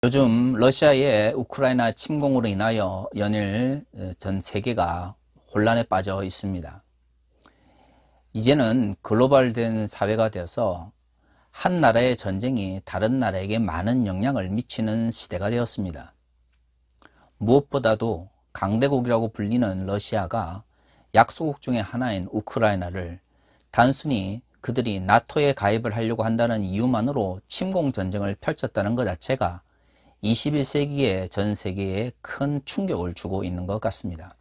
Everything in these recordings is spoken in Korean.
요즘 러시아의 우크라이나 침공으로 인하여 연일 전 세계가 혼란에 빠져 있습니다. 이제는 글로벌된 사회가 되어서 한 나라의 전쟁이 다른 나라에게 많은 영향을 미치는 시대가 되었습니다. 무엇보다도 강대국이라고 불리는 러시아가 약소국 중의 하나인 우크라이나를 단순히 그들이 나토에 가입을 하려고 한다는 이유만으로 침공 전쟁을 펼쳤다는 것 자체가 21세기의 전 세계에 큰 충격을 주고 있는 것 같습니다.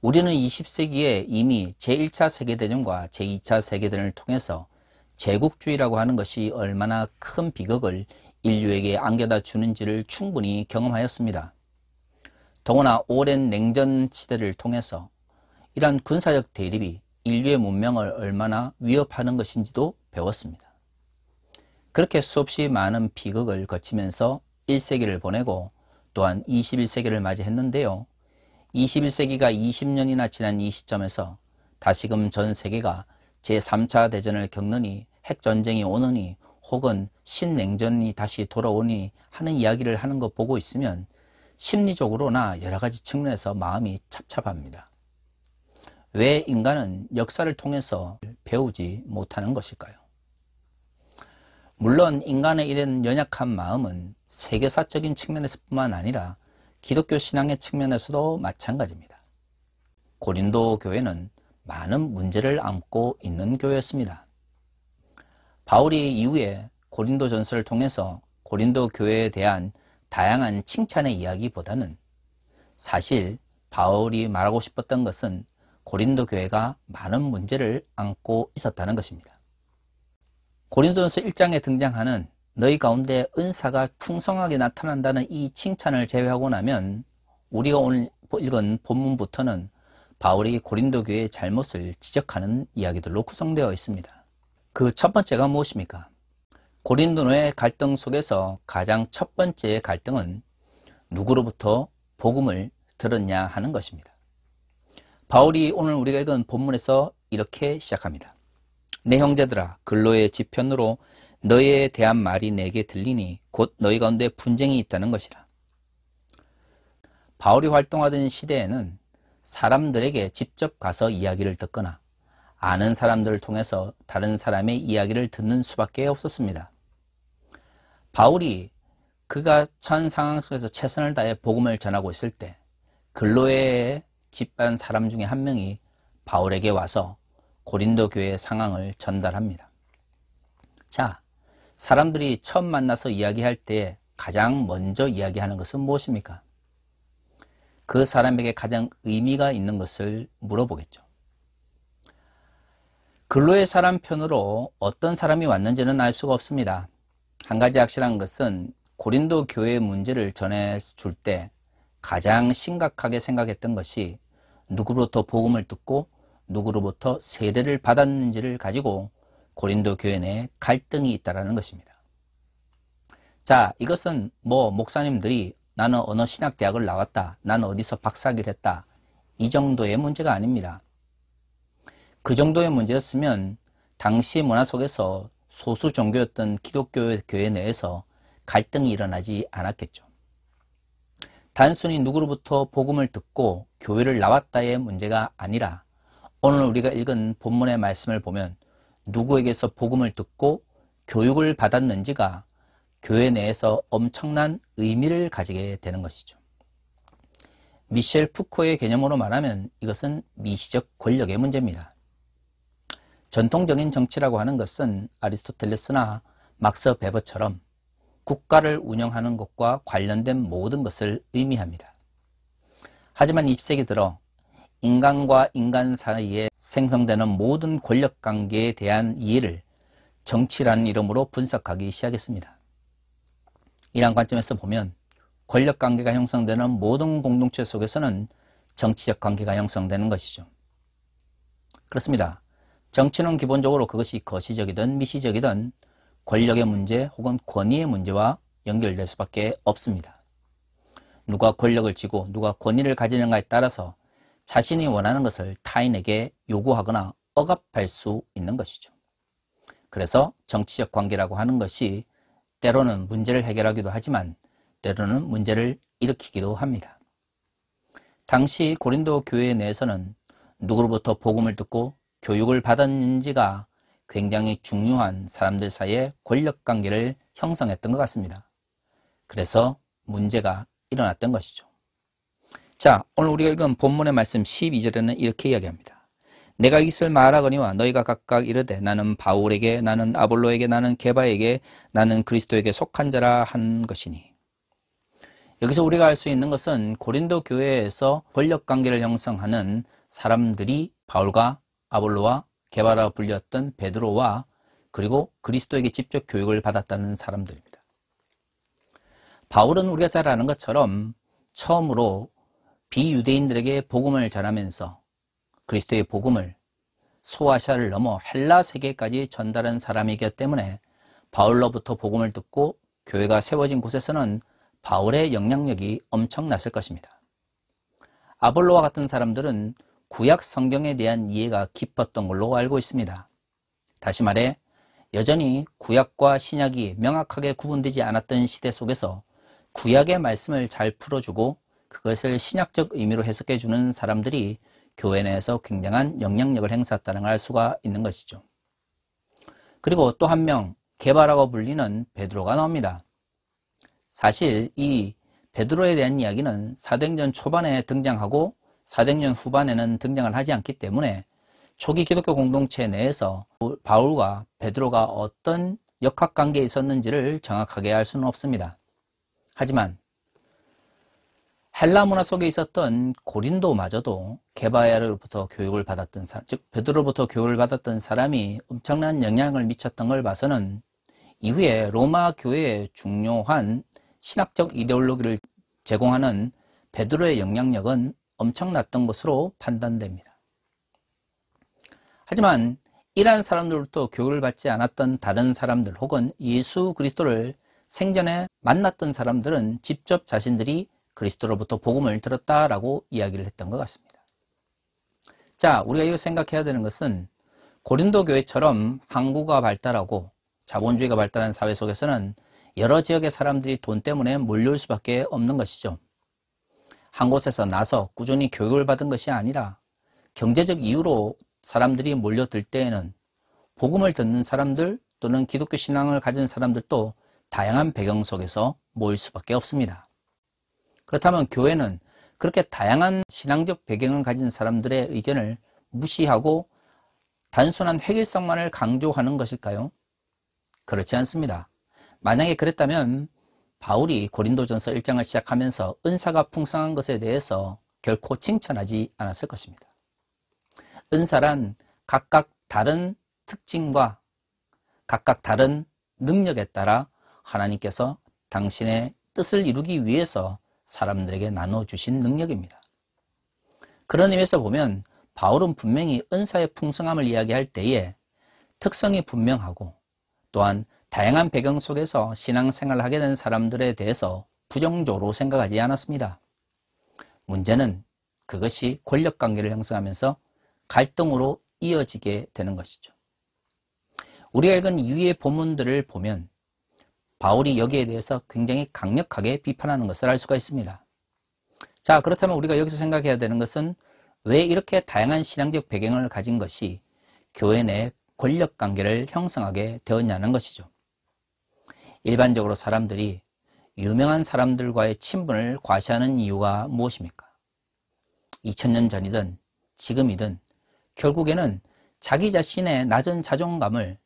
우리는 20세기에 이미 제1차 세계대전과 제2차 세계대전을 통해서 제국주의라고 하는 것이 얼마나 큰 비극을 인류에게 안겨다 주는지를 충분히 경험하였습니다. 더구나 오랜 냉전 시대를 통해서 이러한 군사적 대립이 인류의 문명을 얼마나 위협하는 것인지도 배웠습니다. 그렇게 수없이 많은 비극을 거치면서 1세기를 보내고 또한 21세기를 맞이했는데요. 21세기가 20년이나 지난 이 시점에서 다시금 전 세계가 제3차 대전을 겪느니 핵전쟁이 오느니 혹은 신냉전이 다시 돌아오니 하는 이야기를 하는 거 보고 있으면 심리적으로나 여러 가지 측면에서 마음이 찹찹합니다. 왜 인간은 역사를 통해서 배우지 못하는 것일까요? 물론 인간의 이런 연약한 마음은 세계사적인 측면에서 뿐만 아니라 기독교 신앙의 측면에서도 마찬가지입니다. 고린도 교회는 많은 문제를 안고 있는 교회였습니다. 바울이 이후에 고린도 전서를 통해서 고린도 교회에 대한 다양한 칭찬의 이야기보다는 사실 바울이 말하고 싶었던 것은 고린도 교회가 많은 문제를 안고 있었다는 것입니다. 고린도전서 1장에 등장하는 너희 가운데 은사가 풍성하게 나타난다는 이 칭찬을 제외하고 나면 우리가 오늘 읽은 본문부터는 바울이 고린도 교회의 잘못을 지적하는 이야기들로 구성되어 있습니다. 그 첫 번째가 무엇입니까? 고린도의 갈등 속에서 가장 첫 번째 갈등은 누구로부터 복음을 들었냐 하는 것입니다. 바울이 오늘 우리가 읽은 본문에서 이렇게 시작합니다. 내 형제들아, 근로의 지편으로 너희에 대한 말이 내게 들리니 곧 너희 가운데 분쟁이 있다는 것이라. 바울이 활동하던 시대에는 사람들에게 직접 가서 이야기를 듣거나 아는 사람들을 통해서 다른 사람의 이야기를 듣는 수밖에 없었습니다. 바울이 그가 처한 상황 속에서 최선을 다해 복음을 전하고 있을 때 근로의 집안 사람 중에 한 명이 바울에게 와서 고린도 교회의 상황을 전달합니다. 자, 사람들이 처음 만나서 이야기할 때 가장 먼저 이야기하는 것은 무엇입니까? 그 사람에게 가장 의미가 있는 것을 물어보겠죠. 근로의 사람 편으로 어떤 사람이 왔는지는 알 수가 없습니다. 한 가지 확실한 것은 고린도 교회의 문제를 전해줄 때 가장 심각하게 생각했던 것이 누구로부터 복음을 듣고 누구로부터 세례를 받았는지를 가지고 고린도 교회 내에 갈등이 있다는 것입니다. 자, 이것은 목사님들이 나는 어느 신학대학을 나왔다, 나는 어디서 박사학위를 했다, 이 정도의 문제가 아닙니다. 그 정도의 문제였으면 당시 문화 속에서 소수 종교였던 기독교 교회 내에서 갈등이 일어나지 않았겠죠. 단순히 누구로부터 복음을 듣고 교회를 나왔다의 문제가 아니라 오늘 우리가 읽은 본문의 말씀을 보면 누구에게서 복음을 듣고 교육을 받았는지가 교회 내에서 엄청난 의미를 가지게 되는 것이죠. 미셸 푸코의 개념으로 말하면 이것은 미시적 권력의 문제입니다. 전통적인 정치라고 하는 것은 아리스토텔레스나 막스 베버처럼 국가를 운영하는 것과 관련된 모든 것을 의미합니다. 하지만 20세기 들어 인간과 인간 사이에 생성되는 모든 권력관계에 대한 이해를 정치라는 이름으로 분석하기 시작했습니다. 이러한 관점에서 보면 권력관계가 형성되는 모든 공동체 속에서는 정치적 관계가 형성되는 것이죠. 그렇습니다. 정치는 기본적으로 그것이 거시적이든 미시적이든 권력의 문제 혹은 권위의 문제와 연결될 수밖에 없습니다. 누가 권력을 쥐고 누가 권위를 가지는가에 따라서 자신이 원하는 것을 타인에게 요구하거나 억압할 수 있는 것이죠. 그래서 정치적 관계라고 하는 것이 때로는 문제를 해결하기도 하지만 때로는 문제를 일으키기도 합니다. 당시 고린도 교회 내에서는 누구로부터 복음을 듣고 교육을 받았는지가 굉장히 중요한 사람들 사이의 권력관계를 형성했던 것 같습니다. 그래서 문제가 일어났던 것이죠. 자, 오늘 우리가 읽은 본문의 말씀 12절에는 이렇게 이야기합니다. 내가 이것을 말하거니와 너희가 각각 이르되 나는 바울에게, 나는 아볼로에게, 나는 게바에게, 나는 그리스도에게 속한 자라 한 것이니. 여기서 우리가 알 수 있는 것은 고린도 교회에서 권력관계를 형성하는 사람들이 바울과 아볼로와 게바라 불렸던 베드로와 그리고 그리스도에게 직접 교육을 받았다는 사람들입니다. 바울은 우리가 잘 아는 것처럼 처음으로 비유대인들에게 복음을 전하면서 그리스도의 복음을 소아시아를 넘어 헬라 세계까지 전달한 사람이기 때문에 바울로부터 복음을 듣고 교회가 세워진 곳에서는 바울의 영향력이 엄청났을 것입니다. 아볼로와 같은 사람들은 구약 성경에 대한 이해가 깊었던 걸로 알고 있습니다. 다시 말해 여전히 구약과 신약이 명확하게 구분되지 않았던 시대 속에서 구약의 말씀을 잘 풀어주고 그것을 신약적 의미로 해석해주는 사람들이 교회 내에서 굉장한 영향력을 행사했다는 걸 알 수가 있는 것이죠. 그리고 또 한 명, 게바라고 불리는 베드로가 나옵니다. 사실 이 베드로에 대한 이야기는 사도행전 초반에 등장하고 사도행전 후반에는 등장을 하지 않기 때문에 초기 기독교 공동체 내에서 바울과 베드로가 어떤 역학관계에 있었는지를 정확하게 알 수는 없습니다. 하지만 헬라 문화 속에 있었던 고린도마저도 게바야로부터 교육을 받았던 사람, 즉 베드로로부터 교육을 받았던 사람이 엄청난 영향을 미쳤던 걸 봐서는 이후에 로마 교회의 중요한 신학적 이데올로기를 제공하는 베드로의 영향력은 엄청났던 것으로 판단됩니다. 하지만 이러한 사람들로부터 교육을 받지 않았던 다른 사람들 혹은 예수 그리스도를 생전에 만났던 사람들은 직접 자신들이 그리스도로부터 복음을 들었다라고 이야기를 했던 것 같습니다. 자, 우리가 이거 생각해야 되는 것은 고린도 교회처럼 항구가 발달하고 자본주의가 발달한 사회 속에서는 여러 지역의 사람들이 돈 때문에 몰려올 수밖에 없는 것이죠. 한 곳에서 나서 꾸준히 교육을 받은 것이 아니라 경제적 이유로 사람들이 몰려들 때에는 복음을 듣는 사람들 또는 기독교 신앙을 가진 사람들도 다양한 배경 속에서 모일 수밖에 없습니다. 그렇다면 교회는 그렇게 다양한 신앙적 배경을 가진 사람들의 의견을 무시하고 단순한 획일성만을 강조하는 것일까요? 그렇지 않습니다. 만약에 그랬다면 바울이 고린도전서 1장을 시작하면서 은사가 풍성한 것에 대해서 결코 칭찬하지 않았을 것입니다. 은사란 각각 다른 특징과 각각 다른 능력에 따라 하나님께서 당신의 뜻을 이루기 위해서 사람들에게 나눠주신 능력입니다. 그런 의미에서 보면 바울은 분명히 은사의 풍성함을 이야기할 때에 특성이 분명하고 또한 다양한 배경 속에서 신앙생활을 하게 된 사람들에 대해서 부정적으로 생각하지 않았습니다. 문제는 그것이 권력관계를 형성하면서 갈등으로 이어지게 되는 것이죠. 우리가 읽은 이후의 본문들을 보면 바울이 여기에 대해서 굉장히 강력하게 비판하는 것을 알 수가 있습니다. 자, 그렇다면 우리가 여기서 생각해야 되는 것은 왜 이렇게 다양한 신앙적 배경을 가진 것이 교회 내 권력관계를 형성하게 되었냐는 것이죠. 일반적으로 사람들이 유명한 사람들과의 친분을 과시하는 이유가 무엇입니까? 2000년 전이든 지금이든 결국에는 자기 자신의 낮은 자존감을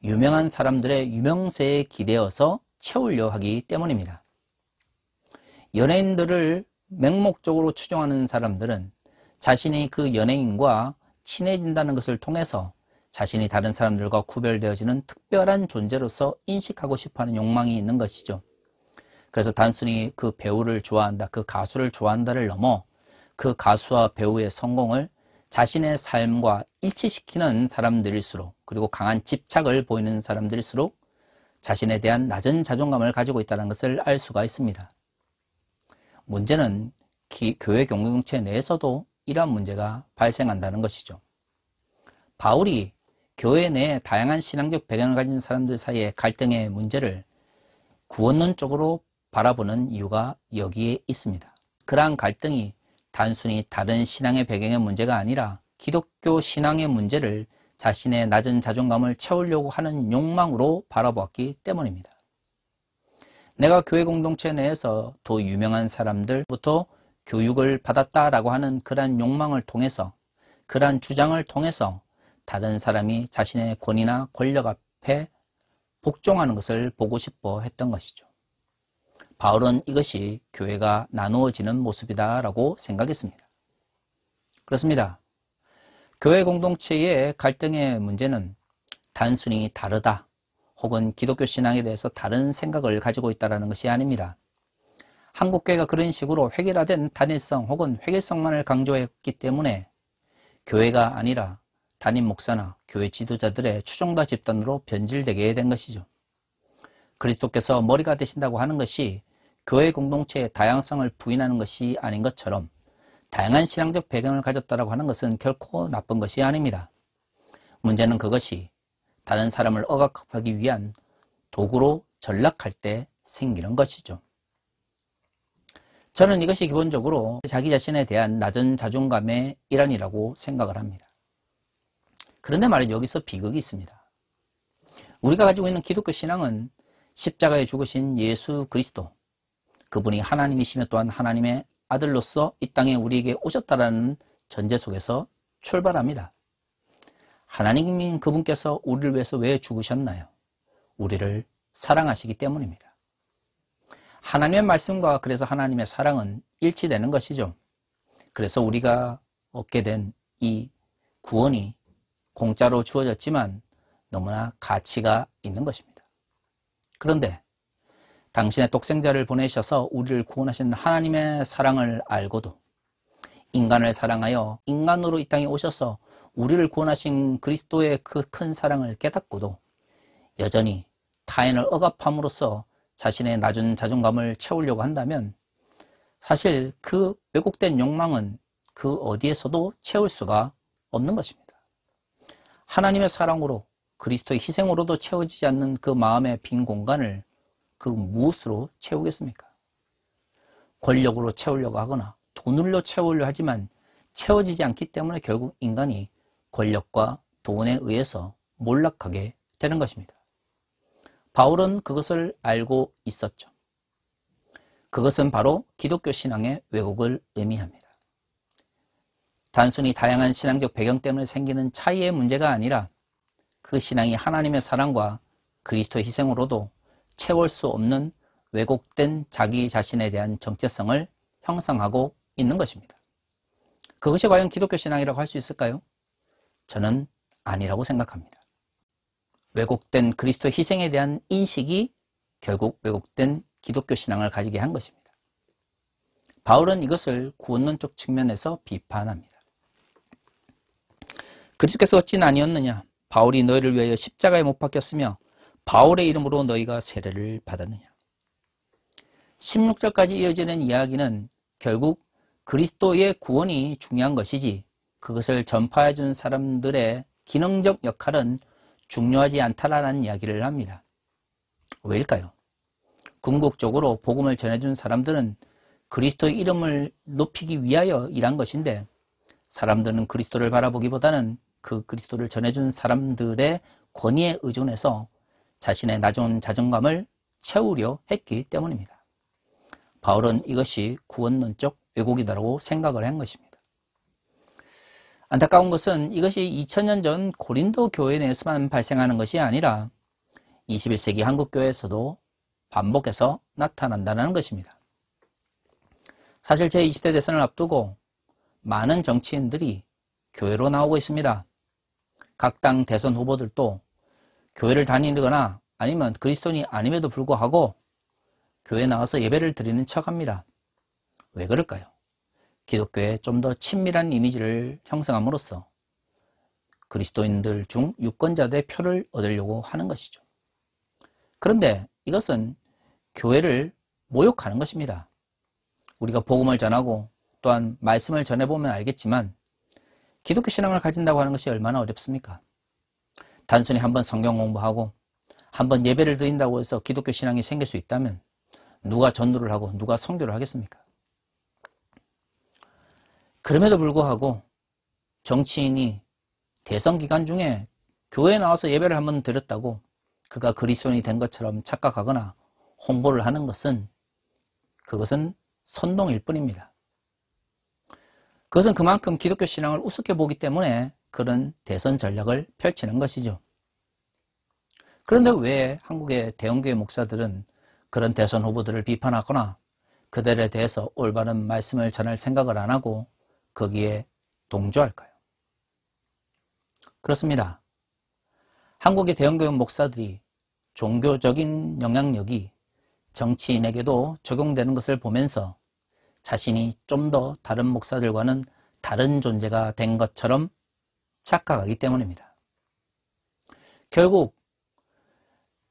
유명한 사람들의 유명세에 기대어서 채우려 하기 때문입니다. 연예인들을 맹목적으로 추종하는 사람들은 자신이 그 연예인과 친해진다는 것을 통해서 자신이 다른 사람들과 구별되어지는 특별한 존재로서 인식하고 싶어하는 욕망이 있는 것이죠. 그래서 단순히 그 배우를 좋아한다, 그 가수를 좋아한다를 넘어 그 가수와 배우의 성공을 자신의 삶과 일치시키는 사람들일수록, 그리고 강한 집착을 보이는 사람들일수록 자신에 대한 낮은 자존감을 가지고 있다는 것을 알 수가 있습니다. 문제는 교회 공동체 내에서도 이러한 문제가 발생한다는 것이죠. 바울이 교회 내에 다양한 신앙적 배경을 가진 사람들 사이의 갈등의 문제를 구원론적으로 바라보는 이유가 여기에 있습니다. 그러한 갈등이 단순히 다른 신앙의 배경의 문제가 아니라 기독교 신앙의 문제를 자신의 낮은 자존감을 채우려고 하는 욕망으로 바라보았기 때문입니다. 내가 교회 공동체 내에서 더 유명한 사람들부터 교육을 받았다라고 하는 그러한 욕망을 통해서, 그러한 주장을 통해서 다른 사람이 자신의 권위나 권력 앞에 복종하는 것을 보고 싶어 했던 것이죠. 바울은 이것이 교회가 나누어지는 모습이다라고 생각했습니다. 그렇습니다. 교회 공동체의 갈등의 문제는 단순히 다르다 혹은 기독교 신앙에 대해서 다른 생각을 가지고 있다는 것이 아닙니다. 한국교회가 그런 식으로 획일화된 단일성 혹은 획일성만을 강조했기 때문에 교회가 아니라 담임 목사나 교회 지도자들의 추종자 집단으로 변질되게 된 것이죠. 그리스도께서 머리가 되신다고 하는 것이 교회 공동체의 다양성을 부인하는 것이 아닌 것처럼 다양한 신앙적 배경을 가졌다고 하는 것은 결코 나쁜 것이 아닙니다. 문제는 그것이 다른 사람을 억압하기 위한 도구로 전락할 때 생기는 것이죠. 저는 이것이 기본적으로 자기 자신에 대한 낮은 자존감의 일환이라고 생각을 합니다. 그런데 말이죠, 여기서 비극이 있습니다. 우리가 가지고 있는 기독교 신앙은 십자가에 죽으신 예수 그리스도, 그분이 하나님이시며 또한 하나님의 아들로서 이 땅에 우리에게 오셨다라는 전제 속에서 출발합니다. 하나님인 그분께서 우리를 위해서 왜 죽으셨나요? 우리를 사랑하시기 때문입니다. 하나님의 말씀과 그래서 하나님의 사랑은 일치되는 것이죠. 그래서 우리가 얻게 된 이 구원이 공짜로 주어졌지만 너무나 가치가 있는 것입니다. 그런데 당신의 독생자를 보내셔서 우리를 구원하신 하나님의 사랑을 알고도, 인간을 사랑하여 인간으로 이 땅에 오셔서 우리를 구원하신 그리스도의 그 큰 사랑을 깨닫고도 여전히 타인을 억압함으로써 자신의 낮은 자존감을 채우려고 한다면 사실 그 왜곡된 욕망은 그 어디에서도 채울 수가 없는 것입니다. 하나님의 사랑으로 그리스도의 희생으로도 채워지지 않는 그 마음의 빈 공간을 그 무엇으로 채우겠습니까? 권력으로 채우려고 하거나 돈으로 채우려고 하지만 채워지지 않기 때문에 결국 인간이 권력과 돈에 의해서 몰락하게 되는 것입니다. 바울은 그것을 알고 있었죠. 그것은 바로 기독교 신앙의 왜곡을 의미합니다. 단순히 다양한 신앙적 배경 때문에 생기는 차이의 문제가 아니라 그 신앙이 하나님의 사랑과 그리스도의 희생으로도 채울 수 없는 왜곡된 자기 자신에 대한 정체성을 형성하고 있는 것입니다. 그것이 과연 기독교 신앙이라고 할 수 있을까요? 저는 아니라고 생각합니다. 왜곡된 그리스도의 희생에 대한 인식이 결국 왜곡된 기독교 신앙을 가지게 한 것입니다. 바울은 이것을 구원론적 측면에서 비판합니다. 그리스도께서 어찌 아니었느냐? 바울이 너희를 위하여 십자가에 못 박혔으며 바울의 이름으로 너희가 세례를 받았느냐? 16절까지 이어지는 이야기는 결국 그리스도의 구원이 중요한 것이지 그것을 전파해 준 사람들의 기능적 역할은 중요하지 않다라는 이야기를 합니다. 왜일까요? 궁극적으로 복음을 전해준 사람들은 그리스도의 이름을 높이기 위하여 일한 것인데 사람들은 그리스도를 바라보기보다는 그 그리스도를 전해준 사람들의 권위에 의존해서 자신의 낮은 자존감을 채우려 했기 때문입니다. 바울은 이것이 구원론적 왜곡이다라고 생각을 한 것입니다. 안타까운 것은 이것이 2000년 전 고린도 교회 내에서만 발생하는 것이 아니라 21세기 한국교회에서도 반복해서 나타난다는 것입니다. 사실 제20대 대선을 앞두고 많은 정치인들이 교회로 나오고 있습니다. 각 당 대선 후보들도 교회를 다니거나 아니면 그리스도인이 아님에도 불구하고 교회에 나와서 예배를 드리는 척합니다. 왜 그럴까요? 기독교에 좀 더 친밀한 이미지를 형성함으로써 그리스도인들 중 유권자들의 표를 얻으려고 하는 것이죠. 그런데 이것은 교회를 모욕하는 것입니다. 우리가 복음을 전하고 또한 말씀을 전해보면 알겠지만 기독교 신앙을 가진다고 하는 것이 얼마나 어렵습니까? 단순히 한번 성경 공부하고 한번 예배를 드린다고 해서 기독교 신앙이 생길 수 있다면 누가 전도를 하고 누가 선교를 하겠습니까? 그럼에도 불구하고 정치인이 대선 기간 중에 교회에 나와서 예배를 한번 드렸다고 그가 그리스도인이 된 것처럼 착각하거나 홍보를 하는 것은 그것은 선동일 뿐입니다. 그것은 그만큼 기독교 신앙을 우습게 보기 때문에 그런 대선 전략을 펼치는 것이죠. 그런데 왜 한국의 대형교회 목사들은 그런 대선 후보들을 비판하거나 그들에 대해서 올바른 말씀을 전할 생각을 안 하고 거기에 동조할까요? 그렇습니다. 한국의 대형교회 목사들이 종교적인 영향력이 정치인에게도 적용되는 것을 보면서 자신이 좀 더 다른 목사들과는 다른 존재가 된 것처럼 착각하기 때문입니다. 결국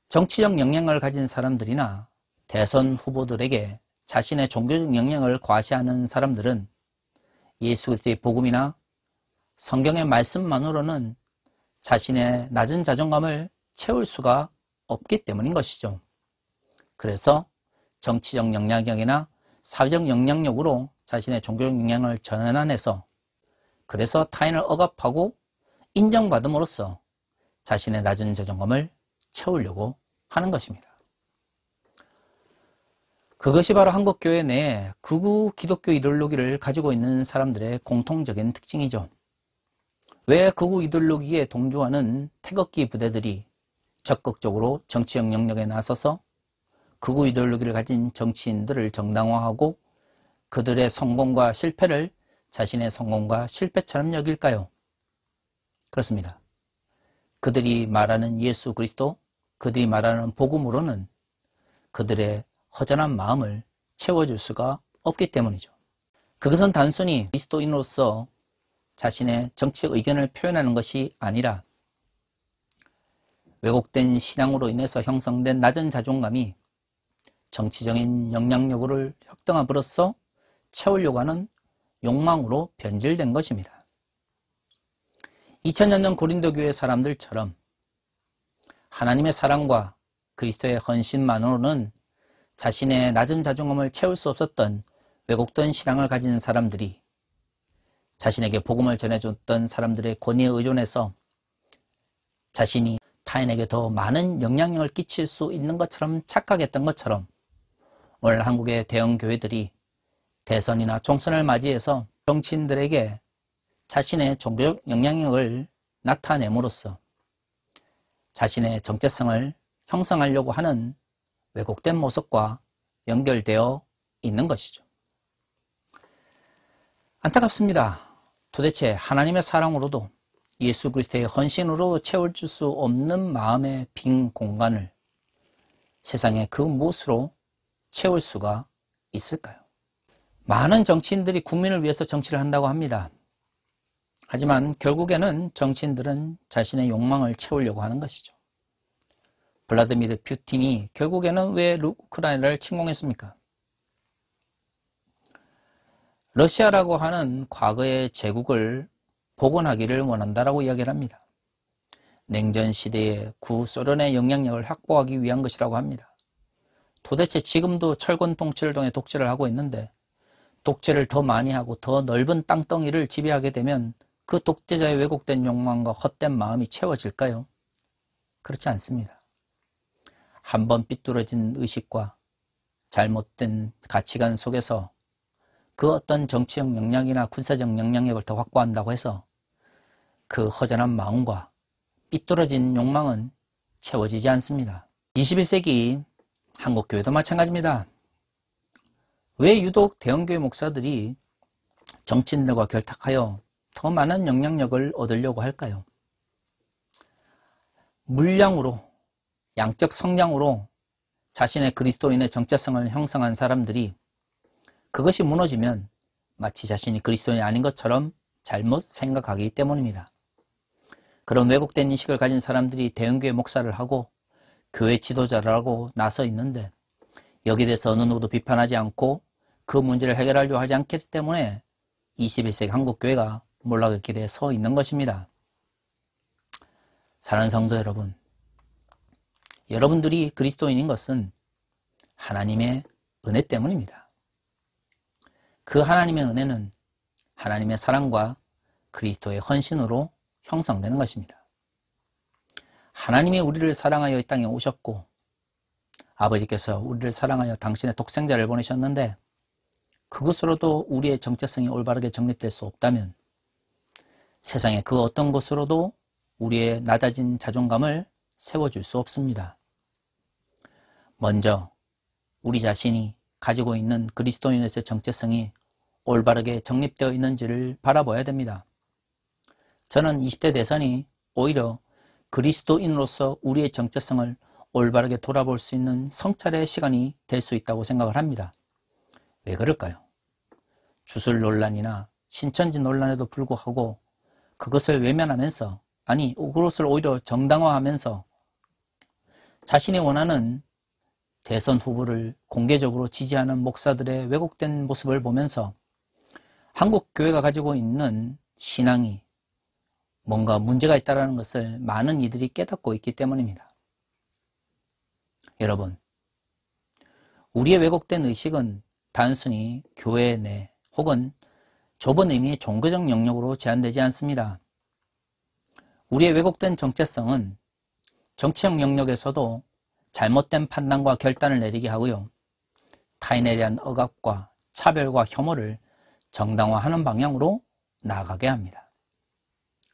정치적 영향을 가진 사람들이나 대선 후보들에게 자신의 종교적 영향을 과시하는 사람들은 예수 그리스도의 복음이나 성경의 말씀만으로는 자신의 낮은 자존감을 채울 수가 없기 때문인 것이죠. 그래서 정치적 영향력이나 사회적 영향력으로 자신의 종교적 영향을 전환해서 그래서 타인을 억압하고 인정받음으로써 자신의 낮은 자존감을 채우려고 하는 것입니다. 그것이 바로 한국교회 내에 극우 기독교 이데올로기를 가지고 있는 사람들의 공통적인 특징이죠. 왜 극우 이데올로기에 동조하는 태극기 부대들이 적극적으로 정치적 영역에 나서서 극우 이데올로기를 가진 정치인들을 정당화하고 그들의 성공과 실패를 자신의 성공과 실패처럼 여길까요? 그렇습니다. 그들이 말하는 예수 그리스도, 그들이 말하는 복음으로는 그들의 허전한 마음을 채워줄 수가 없기 때문이죠. 그것은 단순히 그리스도인으로서 자신의 정치적 의견을 표현하는 것이 아니라 왜곡된 신앙으로 인해서 형성된 낮은 자존감이 정치적인 영향력을 확등함으로써 채우려고 하는 욕망으로 변질된 것입니다. 2000년 전 고린도 교회 사람들처럼 하나님의 사랑과 그리스도의 헌신만으로는 자신의 낮은 자존감을 채울 수 없었던 왜곡된 신앙을 가진 사람들이 자신에게 복음을 전해줬던 사람들의 권위에 의존해서 자신이 타인에게 더 많은 영향력을 끼칠 수 있는 것처럼 착각했던 것처럼 오늘 한국의 대형 교회들이 대선이나 총선을 맞이해서 정치인들에게 자신의 종교적 영향력을 나타냄으로써 자신의 정체성을 형성하려고 하는 왜곡된 모습과 연결되어 있는 것이죠. 안타깝습니다. 도대체 하나님의 사랑으로도 예수 그리스도의 헌신으로 채워줄 수 없는 마음의 빈 공간을 세상의 그 무엇으로 채울 수가 있을까요? 많은 정치인들이 국민을 위해서 정치를 한다고 합니다. 하지만 결국에는 정치인들은 자신의 욕망을 채우려고 하는 것이죠. 블라디미르 푸틴이 결국에는 왜 우크라이나를 침공했습니까? 러시아라고 하는 과거의 제국을 복원하기를 원한다라고 이야기를 합니다. 냉전 시대의 구소련의 영향력을 확보하기 위한 것이라고 합니다. 도대체 지금도 철권 통치를 통해 독재를 하고 있는데 독재를 더 많이 하고 더 넓은 땅덩이를 지배하게 되면 그 독재자의 왜곡된 욕망과 헛된 마음이 채워질까요? 그렇지 않습니다. 한번 삐뚤어진 의식과 잘못된 가치관 속에서 그 어떤 정치적 역량이나 군사적 역량력을 더 확보한다고 해서 그 허전한 마음과 삐뚤어진 욕망은 채워지지 않습니다. 21세기 한국교회도 마찬가지입니다. 왜 유독 대형교회 목사들이 정치인들과 결탁하여 더 많은 영향력을 얻으려고 할까요? 물량으로, 양적 성량으로 자신의 그리스도인의 정체성을 형성한 사람들이 그것이 무너지면 마치 자신이 그리스도인이 아닌 것처럼 잘못 생각하기 때문입니다. 그런 왜곡된 인식을 가진 사람들이 대형교회 목사를 하고 교회 지도자를 하고 나서 있는데 여기에 대해서 어느 누구도 비판하지 않고 그 문제를 해결하려고 하지 않기 때문에 21세기 한국교회가 몰락의 길에 서 있는 것입니다. 사랑하는 성도 여러분, 여러분들이 그리스도인인 것은 하나님의 은혜 때문입니다. 그 하나님의 은혜는 하나님의 사랑과 그리스도의 헌신으로 형성되는 것입니다. 하나님이 우리를 사랑하여 이 땅에 오셨고 아버지께서 우리를 사랑하여 당신의 독생자를 보내셨는데 그것으로도 우리의 정체성이 올바르게 정립될 수 없다면 세상의 그 어떤 것으로도 우리의 낮아진 자존감을 세워줄 수 없습니다. 먼저 우리 자신이 가지고 있는 그리스도인에서의 정체성이 올바르게 정립되어 있는지를 바라봐야 됩니다. 저는 20대 대선이 오히려 그리스도인으로서 우리의 정체성을 올바르게 돌아볼 수 있는 성찰의 시간이 될 수 있다고 생각을 합니다. 왜 그럴까요? 주술 논란이나 신천지 논란에도 불구하고 그것을 외면하면서, 아니 그것을 오히려 정당화하면서 자신이 원하는 대선 후보를 공개적으로 지지하는 목사들의 왜곡된 모습을 보면서 한국 교회가 가지고 있는 신앙이 뭔가 문제가 있다는 것을 많은 이들이 깨닫고 있기 때문입니다. 여러분, 우리의 왜곡된 의식은 단순히 교회 내 혹은 좁은 의미의 종교적 영역으로 제한되지 않습니다. 우리의 왜곡된 정체성은 정치적 영역에서도 잘못된 판단과 결단을 내리게 하고요. 타인에 대한 억압과 차별과 혐오를 정당화하는 방향으로 나아가게 합니다.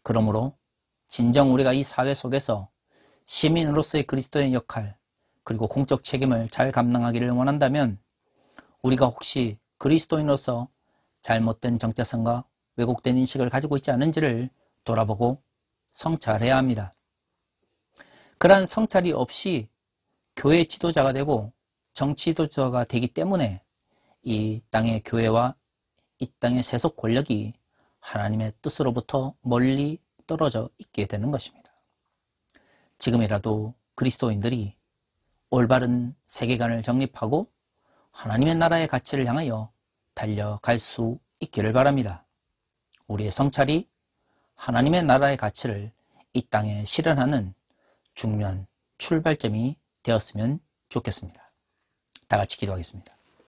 그러므로 진정 우리가 이 사회 속에서 시민으로서의 그리스도의 역할 그리고 공적 책임을 잘 감당하기를 원한다면 우리가 혹시 그리스도인으로서 잘못된 정체성과 왜곡된 인식을 가지고 있지 않은지를 돌아보고 성찰해야 합니다. 그러한 성찰이 없이 교회 지도자가 되고 정치 지도자가 되기 때문에 이 땅의 교회와 이 땅의 세속 권력이 하나님의 뜻으로부터 멀리 떨어져 있게 되는 것입니다. 지금이라도 그리스도인들이 올바른 세계관을 정립하고 하나님의 나라의 가치를 향하여 달려갈 수 있기를 바랍니다. 우리의 성찰이 하나님의 나라의 가치를 이 땅에 실현하는 중요한 출발점이 되었으면 좋겠습니다. 다 같이 기도하겠습니다.